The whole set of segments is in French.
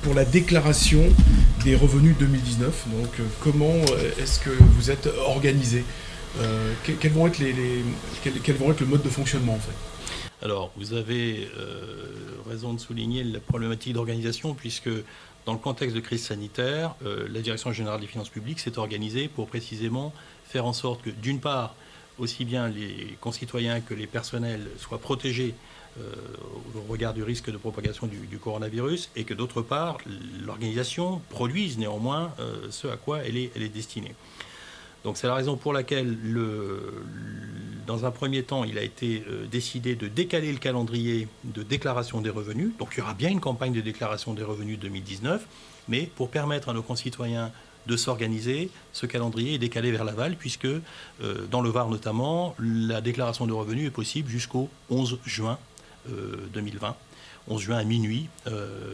pour la déclaration des revenus 2019. Donc, comment est-ce que vous êtes organisé? Quels vont être quels vont être le mode de fonctionnement en fait? Alors, vous avez raison de souligner la problématique d'organisation, puisque dans le contexte de crise sanitaire, la Direction générale des finances publiques s'est organisée pour précisément faire en sorte que, d'une part, aussi bien les concitoyens que les personnels soient protégés au regard du risque de propagation du coronavirus, et que, d'autre part, l'organisation produise néanmoins ce à quoi elle est destinée. Donc c'est la raison pour laquelle, dans un premier temps, il a été décidé de décaler le calendrier de déclaration des revenus. Donc il y aura bien une campagne de déclaration des revenus 2019, mais pour permettre à nos concitoyens de s'organiser, ce calendrier est décalé vers l'aval, puisque dans le Var notamment, la déclaration de revenus est possible jusqu'au 11 juin 2020. 11 juin à minuit,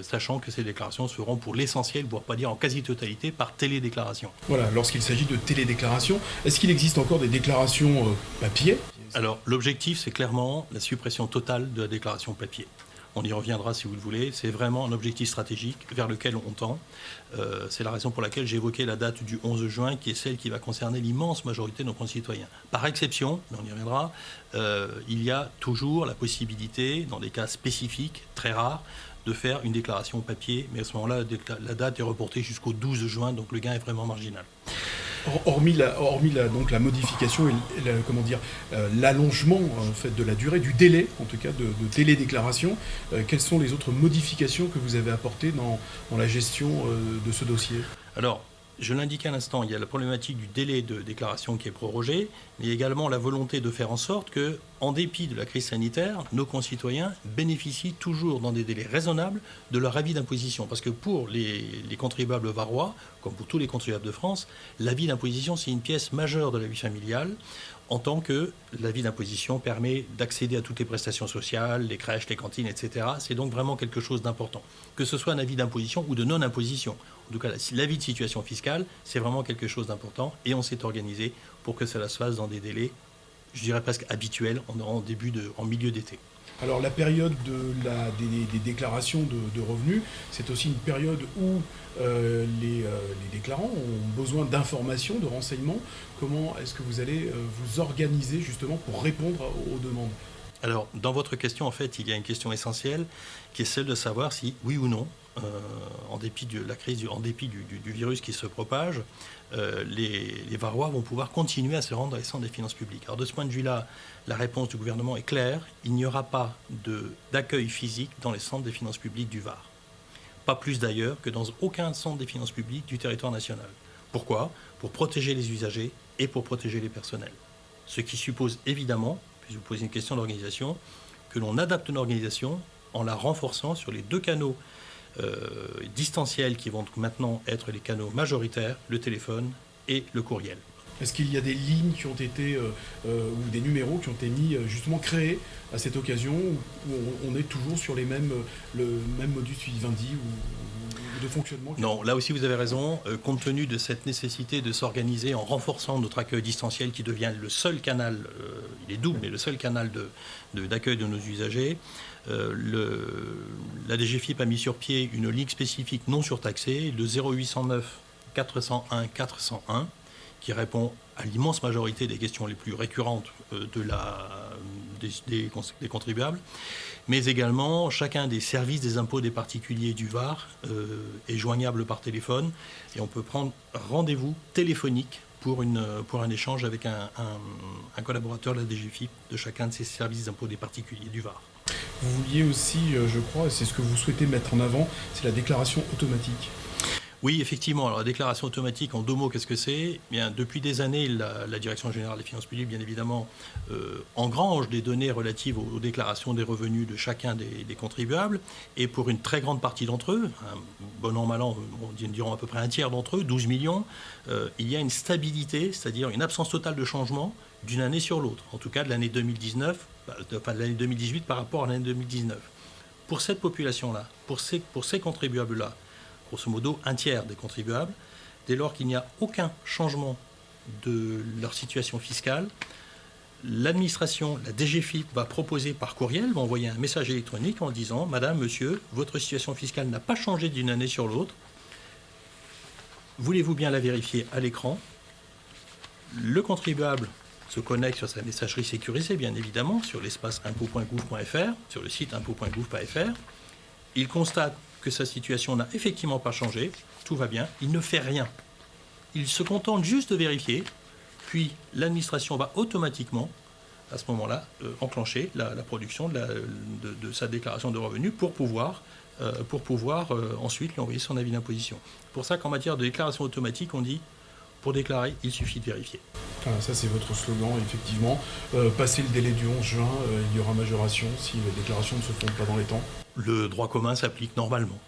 sachant que ces déclarations se feront pour l'essentiel, voire pas dire en quasi-totalité, par télédéclaration. Voilà, lorsqu'il s'agit de télédéclaration, est-ce qu'il existe encore des déclarations papier? Alors, l'objectif, c'est clairement la suppression totale de la déclaration papier. On y reviendra si vous le voulez. C'est vraiment un objectif stratégique vers lequel on tend. C'est la raison pour laquelle j'ai évoqué la date du 11 juin, qui est celle qui va concerner l'immense majorité de nos concitoyens. Par exception, mais on y reviendra, il y a toujours la possibilité, dans des cas spécifiques, très rares, de faire une déclaration papier. Mais à ce moment-là, la date est reportée jusqu'au 12 juin, donc le gain est vraiment marginal. Hormis donc la modification et comment dire, l'allongement en fait, de la durée, du délai en tout cas de télédéclaration, quelles sont les autres modifications que vous avez apportées dans la gestion de ce dossier? Alors, je l'indiquais à l'instant, il y a la problématique du délai de déclaration qui est prorogé, mais également la volonté de faire en sorte que, en dépit de la crise sanitaire, nos concitoyens bénéficient toujours dans des délais raisonnables de leur avis d'imposition. Parce que pour les contribuables varois, comme pour tous les contribuables de France, l'avis d'imposition, c'est une pièce majeure de la vie familiale, en tant que l'avis d'imposition permet d'accéder à toutes les prestations sociales, les crèches, les cantines, etc. C'est donc vraiment quelque chose d'important. Que ce soit un avis d'imposition ou de non-imposition. En tout cas, l'avis de situation fiscale, c'est vraiment quelque chose d'important, et on s'est organisé pour que cela se fasse dans des délais, je dirais presque habituels, en milieu d'été. Alors la période des déclarations de revenus, c'est aussi une période où les déclarants ont besoin d'informations, de renseignements. Comment est-ce que vous allez vous organiser justement pour répondre aux demandes? Alors, dans votre question, en fait, il y a une question essentielle qui est celle de savoir si, oui ou non, en dépit de la crise, en dépit du virus qui se propage, les Varois vont pouvoir continuer à se rendre dans les centres des finances publiques. Alors, de ce point de vue-là, la réponse du gouvernement est claire. Il n'y aura pas d'accueil physique dans les centres des finances publiques du Var. Pas plus d'ailleurs que dans aucun centre des finances publiques du territoire national. Pourquoi? Pour protéger les usagers et pour protéger les personnels. Ce qui suppose évidemment, puis vous posez une question d'organisation, que l'on adapte une organisation en la renforçant sur les deux canaux distanciels qui vont maintenant être les canaux majoritaires, le téléphone et le courriel. Est-ce qu'il y a des lignes qui ont été, ou des numéros qui ont été mis, justement créés à cette occasion, où on est toujours sur le même modus vivendi ou de fonctionnement? Non, là aussi vous avez raison. Compte tenu de cette nécessité de s'organiser en renforçant notre accueil distanciel qui devient le seul canal, il est double, mais le seul canal d'accueil de nos usagers, la DGFiP a mis sur pied une ligne spécifique non surtaxée, le 0809 401 401, qui répond à l'immense majorité des questions les plus récurrentes des contribuables, mais également chacun des services des impôts des particuliers du Var est joignable par téléphone, et on peut prendre rendez-vous téléphonique pour un échange avec un collaborateur de la DGFiP de chacun de ces services des impôts des particuliers du Var. Vous vouliez aussi, je crois, c'est ce que vous souhaitez mettre en avant, c'est la déclaration automatique. Oui, effectivement. Alors, la déclaration automatique, en deux mots, qu'est-ce que c'est? Bien, depuis des années, la Direction générale des finances publiques, bien évidemment, engrange des données relatives aux déclarations des revenus de chacun des contribuables. Et pour une très grande partie d'entre eux, bon an, mal an, diront à peu près un tiers d'entre eux, 12 millions, il y a une stabilité, c'est-à-dire une absence totale de changement d'une année sur l'autre. En tout cas, de l'année 2019, enfin de l'année 2018 par rapport à l'année 2019. Pour cette population-là, pour ces contribuables-là, grosso modo un tiers des contribuables, dès lors qu'il n'y a aucun changement de leur situation fiscale, l'administration, la DGFiP, va proposer par courriel, va envoyer un message électronique en disant « Madame, monsieur, votre situation fiscale n'a pas changé d'une année sur l'autre. Voulez-vous bien la vérifier à l'écran ?» Le contribuable se connecte sur sa messagerie sécurisée, bien évidemment, sur l'espace impôt.gouv.fr, sur le site impôt.gouv.fr. Il constate que sa situation n'a effectivement pas changé, tout va bien, il ne fait rien. Il se contente juste de vérifier, puis l'administration va automatiquement, à ce moment-là, enclencher la production de sa déclaration de revenus pour pouvoir ensuite lui envoyer son avis d'imposition. C'est pour ça qu'en matière de déclaration automatique, on dit, pour déclarer, il suffit de vérifier. Ah, ça, c'est votre slogan, effectivement. Passé le délai du 11 juin, il y aura majoration si les déclarations ne se font pas dans les temps. Le droit commun s'applique normalement.